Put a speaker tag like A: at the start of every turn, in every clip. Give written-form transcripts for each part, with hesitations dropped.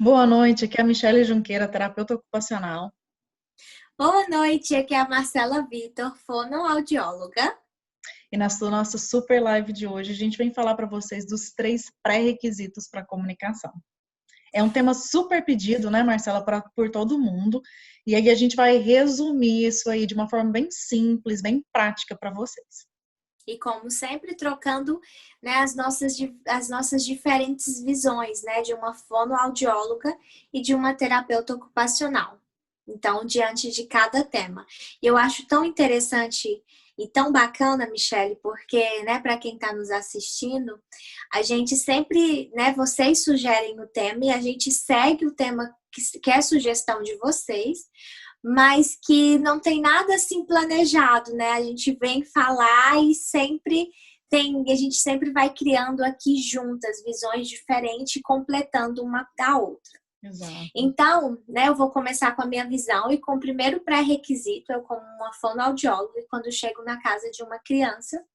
A: Boa noite, aqui é a Michele Junqueira, terapeuta ocupacional.
B: Boa noite, aqui é a Marcela Vitor, fonoaudióloga.
A: E na nossa super live de hoje, a gente vem falar para vocês dos três pré-requisitos para a comunicação. É um tema super pedido, né, Marcela, por todo mundo. E aí a gente vai resumir isso aí de uma forma bem simples, bem prática para vocês.
B: E como sempre, trocando, né, as nossas diferentes visões, né, de uma fonoaudióloga e de uma terapeuta ocupacional. Então, diante de cada tema. E eu acho tão interessante e tão bacana, Michele, porque, né, para quem está nos assistindo, a gente sempre, né, vocês sugerem o tema e a gente segue o tema que é sugestão de vocês, mas que não tem nada assim planejado, né? A gente vem falar e a gente sempre vai criando aqui juntas visões diferentes, completando uma da outra.
A: Exato.
B: Então, né, eu vou começar com a minha visão e com o primeiro pré-requisito, eu como uma fonoaudióloga, e quando eu chego na casa de uma criança,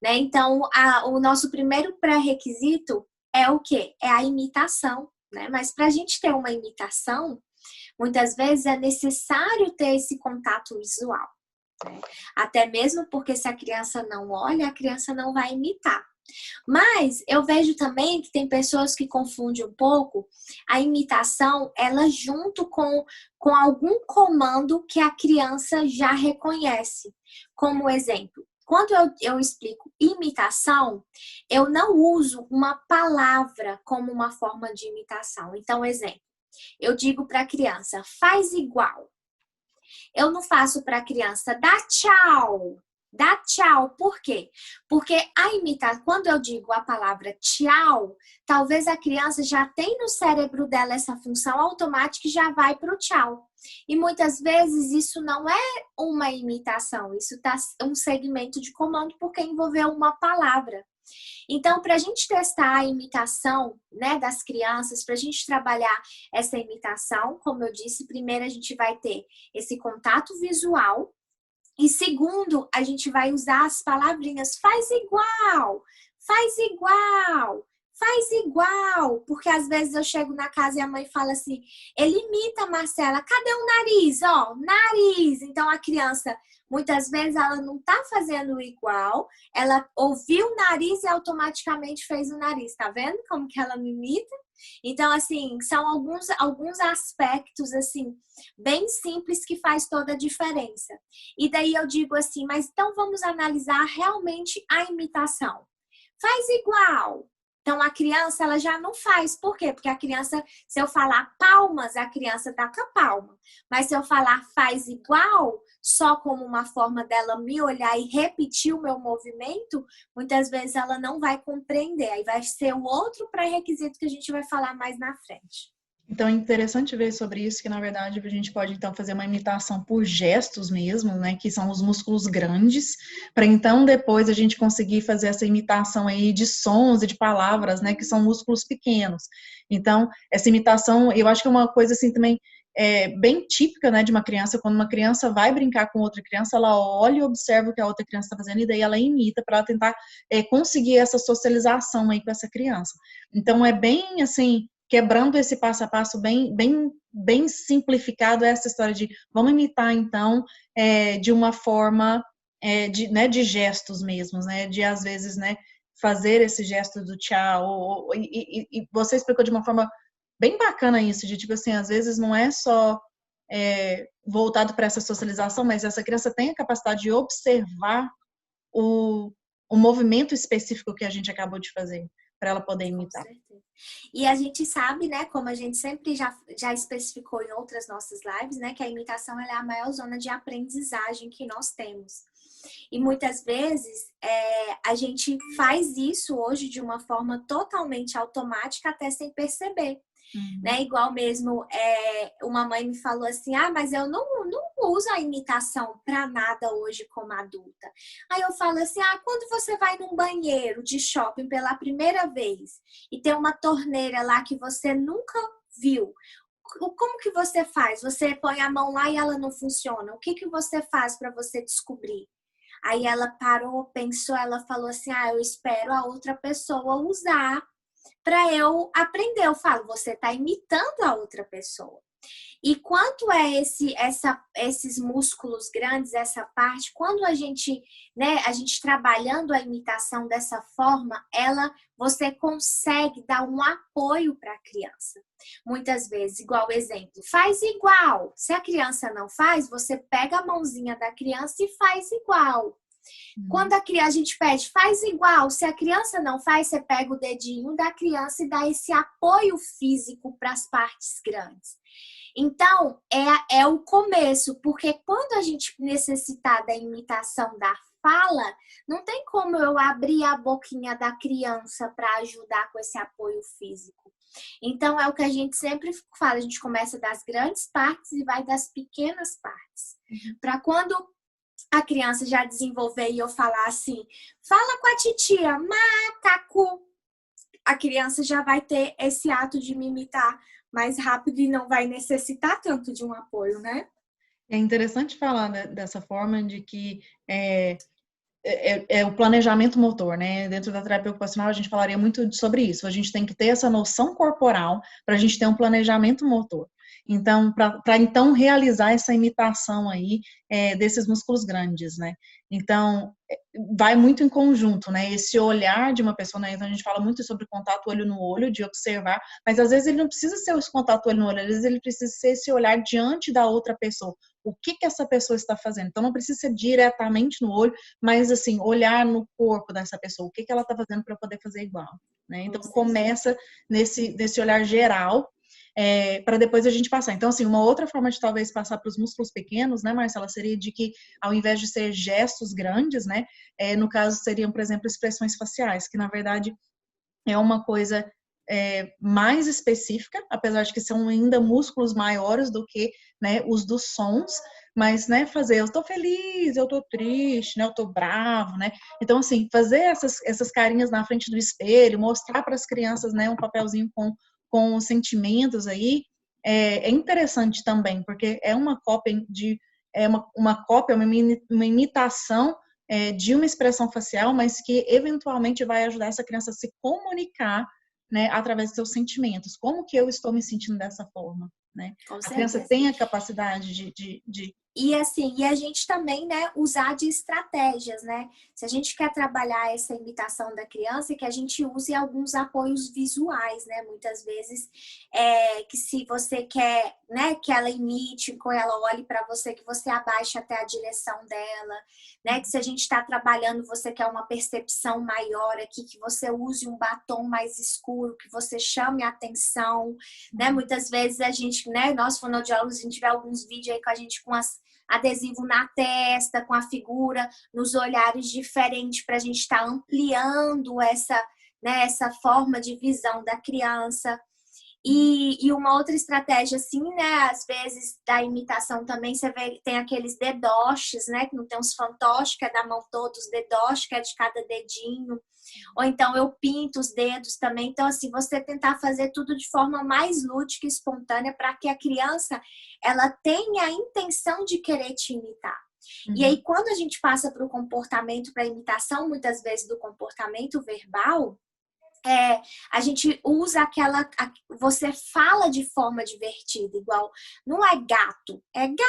B: né? Então, o nosso primeiro pré-requisito é o quê? É a imitação, né? Mas para a gente ter uma imitação, muitas vezes é necessário ter esse contato visual. Né? Até mesmo porque se a criança não olha, a criança não vai imitar. Mas eu vejo também que tem pessoas que confundem um pouco a imitação, ela junto com algum comando que a criança já reconhece. Como exemplo, quando eu explico imitação, eu não uso uma palavra como uma forma de imitação. Então, exemplo, eu digo para a criança, faz igual. Eu não faço para a criança, dá tchau. Dá tchau. Por quê? Porque a imitar, quando eu digo a palavra tchau, talvez a criança já tem no cérebro dela essa função automática e já vai para o tchau. E muitas vezes isso não é uma imitação, isso está um segmento de comando porque envolveu uma palavra. Então, para a gente testar a imitação, né, das crianças, para a gente trabalhar essa imitação, como eu disse, primeiro a gente vai ter esse contato visual e segundo, a gente vai usar as palavrinhas faz igual, faz igual, porque às vezes eu chego na casa e a mãe fala assim, ele imita, Marcela, cadê o nariz? Ó, nariz. Então a criança, muitas vezes ela não tá fazendo igual, ela ouviu o nariz e automaticamente fez o nariz, tá vendo como que ela me imita? Então, assim, são alguns aspectos, assim, bem simples que faz toda a diferença. E daí eu digo assim, mas então vamos analisar realmente a imitação. Faz igual. Então a criança ela já não faz. Por quê? Porque a criança, se eu falar palmas, a criança tá com a palma. Mas se eu falar faz igual, só como uma forma dela me olhar e repetir o meu movimento, muitas vezes ela não vai compreender. Aí vai ser o outro pré-requisito que a gente vai falar mais na frente.
A: Então é interessante ver sobre isso, que na verdade a gente pode então fazer uma imitação por gestos mesmo, né, que são os músculos grandes, para então depois a gente conseguir fazer essa imitação aí de sons e de palavras, né, que são músculos pequenos. Então, essa imitação, eu acho que é uma coisa assim também bem típica, né, de uma criança, quando uma criança vai brincar com outra criança, ela olha e observa o que a outra criança está fazendo e daí ela imita para tentar conseguir essa socialização aí com essa criança. Então, é bem assim, quebrando esse passo a passo bem simplificado, essa história de vamos imitar, então, de uma forma de gestos mesmos, né? De, às vezes, né, fazer esse gesto do tchau. E você explicou de uma forma bem bacana isso, de tipo assim, às vezes não é só voltado para essa socialização, mas essa criança tem a capacidade de observar o, o movimento específico que a gente acabou de fazer, para ela poder
B: Com
A: imitar.
B: certeza. E a gente sabe, né, como a gente sempre já especificou em outras nossas lives, né, que a imitação ela é a maior zona de aprendizagem que nós temos. E muitas vezes a gente faz isso hoje de uma forma totalmente automática, até sem perceber.
A: Uhum.
B: Né? Igual mesmo, uma mãe me falou assim, mas eu não uso a imitação para nada hoje como adulta. Aí eu falo assim, quando você vai num banheiro de shopping pela primeira vez e tem uma torneira lá que você nunca viu, como que você faz? Você põe a mão lá e ela não funciona. O que que você faz para você descobrir? Aí ela parou, pensou, ela falou assim, eu espero a outra pessoa usar para eu aprender. Eu falo, você está imitando a outra pessoa. E quanto é esses músculos grandes, essa parte, quando a gente trabalhando a imitação dessa forma, você consegue dar um apoio para a criança. Muitas vezes, igual exemplo, faz igual. Se a criança não faz, você pega a mãozinha da criança e faz igual. Quando a gente pede, faz igual. Se a criança não faz, você pega o dedinho da criança e dá esse apoio físico para as partes grandes. Então, é o começo, porque quando a gente necessitar da imitação da fala, não tem como eu abrir a boquinha da criança para ajudar com esse apoio físico. Então, é o que a gente sempre fala, a gente começa das grandes partes e vai das pequenas partes. Para quando a criança já desenvolver e eu falar assim, fala com a titia, macaco, a criança já vai ter esse ato de me imitar mais rápido e não vai necessitar tanto de um apoio, né?
A: É interessante falar dessa forma de que é o planejamento motor, né? Dentro da terapia ocupacional a gente falaria muito sobre isso. A gente tem que ter essa noção corporal para a gente ter um planejamento motor. Então, para então realizar essa imitação aí desses músculos grandes, né? Então, vai muito em conjunto, né? Esse olhar de uma pessoa, né? Então a gente fala muito sobre contato olho no olho, de observar, mas às vezes ele não precisa ser esse contato olho no olho, às vezes ele precisa ser esse olhar diante da outra pessoa. O que essa pessoa está fazendo? Então não precisa ser diretamente no olho, mas assim, olhar no corpo dessa pessoa, o que ela está fazendo para poder fazer igual, né? Então começa nesse olhar geral, para depois a gente passar. Então, assim, uma outra forma de talvez passar para os músculos pequenos, né, Marcela, seria de que ao invés de ser gestos grandes, né, no caso seriam, por exemplo, expressões faciais, que na verdade é uma coisa mais específica, apesar de que são ainda músculos maiores do que, né, os dos sons, mas, né, fazer, eu tô feliz, eu tô triste, né, eu tô bravo, né, então, assim, fazer essas carinhas na frente do espelho, mostrar para as crianças, né, um papelzinho com os sentimentos aí, é interessante também, porque é uma cópia uma imitação de uma expressão facial, mas que eventualmente vai ajudar essa criança a se comunicar, né, através dos seus sentimentos. Como que eu estou me sentindo dessa forma, né? A criança tem a capacidade de
B: E assim, e a gente também, né, usar de estratégias, né? Se a gente quer trabalhar essa imitação da criança, que a gente use alguns apoios visuais, né? Muitas vezes, que se você quer, né, que ela imite, que ela olhe para você, que você abaixe até a direção dela, né? Que se a gente está trabalhando, você quer uma percepção maior aqui, que você use um batom mais escuro, que você chame a atenção, né? Muitas vezes a gente, né, nós fonoaudiólogos, a gente vê alguns vídeos aí com a gente com adesivo na testa, com a figura, nos olhares diferentes, para a gente estar ampliando essa forma de visão da criança. E uma outra estratégia, assim, né, às vezes, da imitação também, você vê, tem aqueles dedoches, né, que não tem uns fantoches, que é da mão toda, os dedoches, que é de cada dedinho. Ou então eu pinto os dedos também. Então, assim, você tentar fazer tudo de forma mais lúdica e espontânea para que a criança, ela tenha a intenção de querer te imitar. E aí, quando a gente passa para o comportamento, para a imitação, muitas vezes, do comportamento verbal, a gente usa você fala de forma divertida, igual, não é gato, é gato!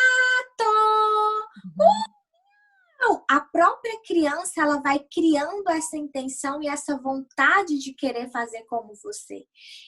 B: A própria criança, ela vai criando essa intenção e essa vontade de querer fazer como você.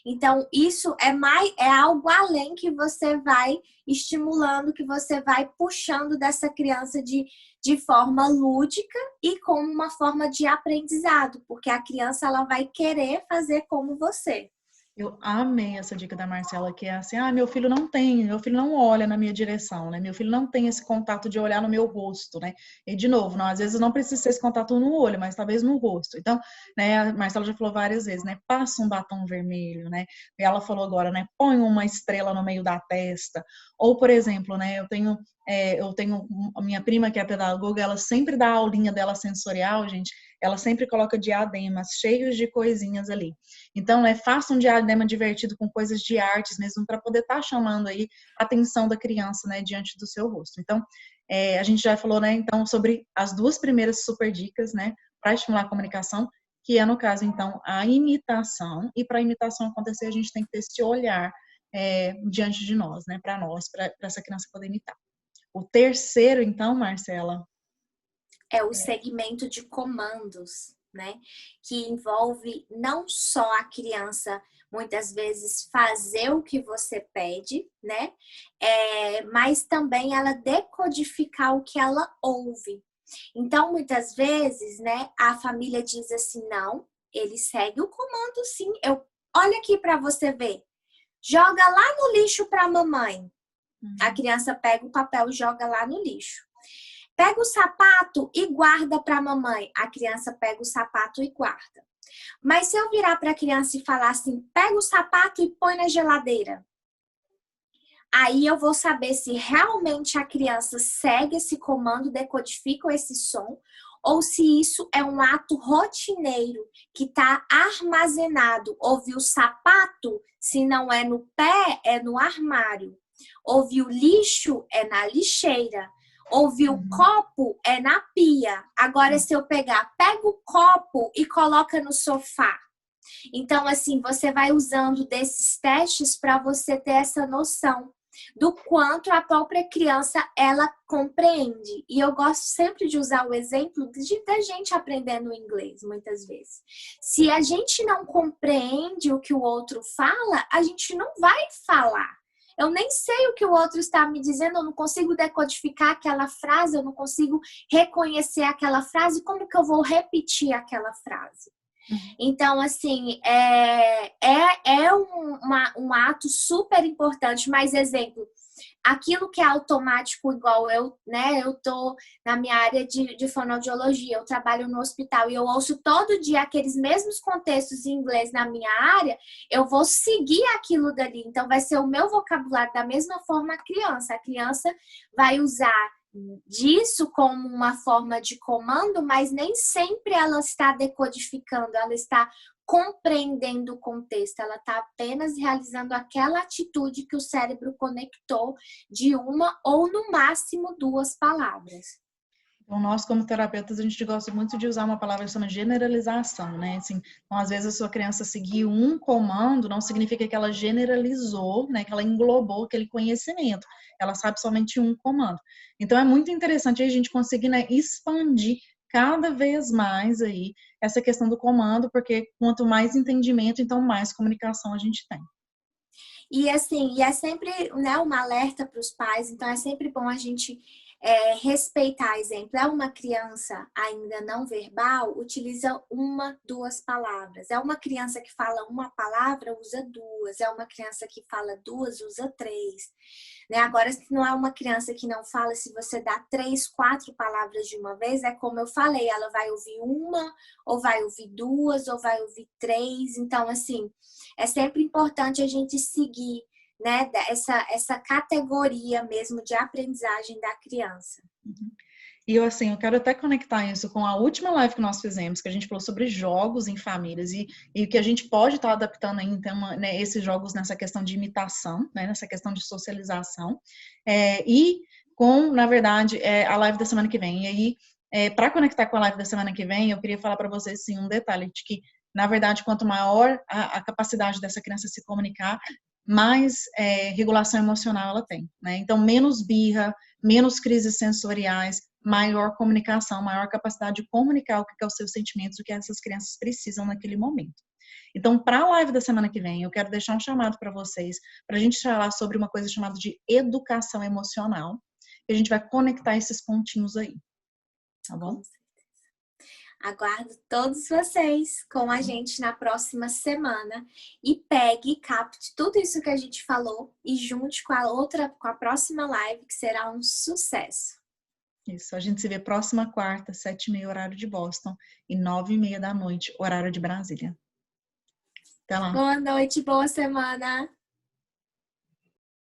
B: Então, isso é algo além que você vai estimulando, que você vai puxando dessa criança de forma lúdica e como uma forma de aprendizado, porque a criança, ela vai querer fazer como você.
A: Eu amei essa dica da Marcela, que é assim, meu filho não olha na minha direção, né? Meu filho não tem esse contato de olhar no meu rosto, né? E de novo, às vezes não precisa ser esse contato no olho, mas talvez no rosto. Então, né, a Marcela já falou várias vezes, né? Passa um batom vermelho, né? E ela falou agora, né? Põe uma estrela no meio da testa. Ou, por exemplo, né? Eu tenho a minha prima que é pedagoga, ela sempre dá a aulinha dela sensorial, gente. Ela sempre coloca diademas cheios de coisinhas ali. Então, faça um diadema divertido com coisas de artes mesmo, para poder estar chamando aí a atenção da criança, né, diante do seu rosto. Então, a gente já falou, né, então, sobre as duas primeiras super dicas, né, para estimular a comunicação, que é, no caso, então, a imitação. E para a imitação acontecer, a gente tem que ter esse olhar diante de nós, né? Para nós, para essa criança poder imitar. O terceiro, então, Marcela?
B: É o segmento de comandos, né? Que envolve não só a criança, muitas vezes, fazer o que você pede, né? Mas também ela decodificar o que ela ouve. Então, muitas vezes, né, a família diz assim, não, ele segue o comando sim. Olha aqui para você ver. Joga lá no lixo para a mamãe. A criança pega o papel e joga lá no lixo. Pega o sapato e guarda para a mamãe. A criança pega o sapato e guarda. Mas se eu virar para a criança e falar assim, pega o sapato e põe na geladeira. Aí eu vou saber se realmente a criança segue esse comando, decodifica esse som, ou se isso é um ato rotineiro que está armazenado. Ouvir o sapato, se não é no pé, é no armário. Ouvir o lixo, é na lixeira. Ouvir o copo, é na pia. Agora, se eu pega o copo e coloca no sofá. Então, assim, você vai usando desses testes para você ter essa noção do quanto a própria criança, ela compreende. E eu gosto sempre de usar o exemplo da gente aprendendo inglês, muitas vezes. Se a gente não compreende o que o outro fala, a gente não vai falar. Eu nem sei o que o outro está me dizendo, eu não consigo decodificar aquela frase, eu não consigo reconhecer aquela frase, como que eu vou repetir aquela frase? Então, assim, um ato super importante, mas exemplo, aquilo que é automático, igual eu, né? Eu tô na minha área de fonoaudiologia, eu trabalho no hospital e eu ouço todo dia aqueles mesmos contextos em inglês na minha área, eu vou seguir aquilo dali. Então, vai ser o meu vocabulário da mesma forma a criança vai usar disso como uma forma de comando, mas nem sempre ela está decodificando, ela está compreendendo o contexto, ela está apenas realizando aquela atitude que o cérebro conectou de uma ou no máximo 2 palavras.
A: Então, nós, como terapeutas, a gente gosta muito de usar uma palavra que chama generalização, né? Assim, então, às vezes, a sua criança seguir um comando não significa que ela generalizou, né? Que ela englobou aquele conhecimento. Ela sabe somente um comando. Então, é muito interessante a gente conseguir, né, expandir cada vez mais aí essa questão do comando, porque quanto mais entendimento, então mais comunicação a gente tem.
B: E assim, é sempre, né, uma alerta para os pais, então é sempre bom a gente respeitar, exemplo, é uma criança ainda não verbal, utiliza 1, 2 palavras. É uma criança que fala uma palavra, usa 2. É uma criança que fala 2, usa 3. Né? Agora, se não é uma criança que não fala, se você dá 3, 4 palavras de uma vez, é como eu falei, ela vai ouvir 1, ou vai ouvir 2, ou vai ouvir 3. Então, assim, é sempre importante a gente seguir, né, essa categoria mesmo de aprendizagem da criança.
A: E eu quero até conectar isso com a última live que nós fizemos, que a gente falou sobre jogos em famílias e o que a gente pode estar adaptando aí, então, né, esses jogos nessa questão de imitação, né, nessa questão de socialização, e com, na verdade, a live da semana que vem. E aí, para conectar com a live da semana que vem, eu queria falar para vocês, sim, um detalhe de que, na verdade, quanto maior a capacidade dessa criança se comunicar, mais regulação emocional ela tem, né? Então, menos birra, menos crises sensoriais, maior comunicação, maior capacidade de comunicar o que é os seus sentimentos, o que essas crianças precisam naquele momento. Então, para a live da semana que vem, eu quero deixar um chamado para vocês, para a gente falar sobre uma coisa chamada de educação emocional, e a gente vai conectar esses pontinhos aí, tá bom?
B: Aguardo todos vocês com a gente na próxima semana e pegue, capte tudo isso que a gente falou e junte com a próxima live, que será um sucesso.
A: Isso, a gente se vê próxima quarta, 7h30, horário de Boston, e 9h30 da noite, horário de Brasília. Até lá.
B: Boa noite, boa semana.